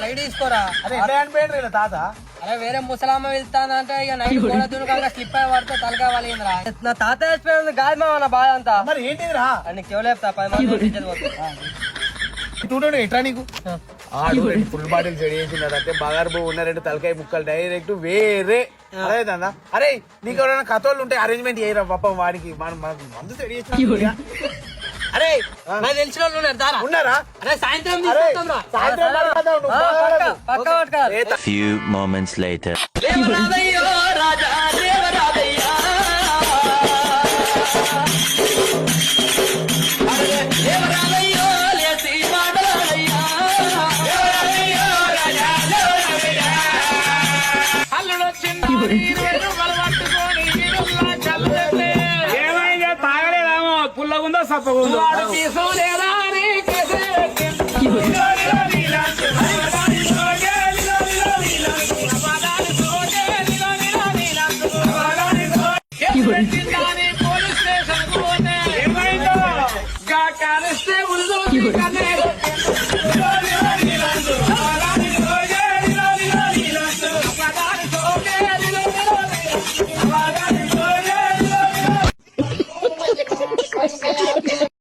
Light తీసుకోరా. తాత అరే వేరే ముసలామ్మ వెళ్తానంటే ఇక నైట్ కూడా దునకంగా స్లిప్ అయి పడితే తలకాయ వాళ్ళిందిరా. నా తాత వేసిపోయింది కాదు మా నా బాధ అంతా. మరి ఏంటిదిరా నీకు చెవులేపుతా 10 మంది చూడండి ఎట్లా నీకు ఫుల్ బాటిల్ రెడీ చేసిందంటే బగారు పువ్వు ఉన్న 2 తలకాయ ముక్కలు డైరెక్ట్ వేరే అదేదన్నా. అరే నీకు ఎవరైనా కథోళ్ళు ఉంటే అరేంజ్మెంట్ చేయరా పాపం వాడికి మనం మందు రెడీ చేసి. అరే నాకు తెలిసిన వాళ్ళు ఉన్నారు దారా ఉన్నారా? అరే సాయంత్రం Few moments later. ఏమైందో తాగలేదామో పుల్లగుందో సప్పగుందో ఏమైందో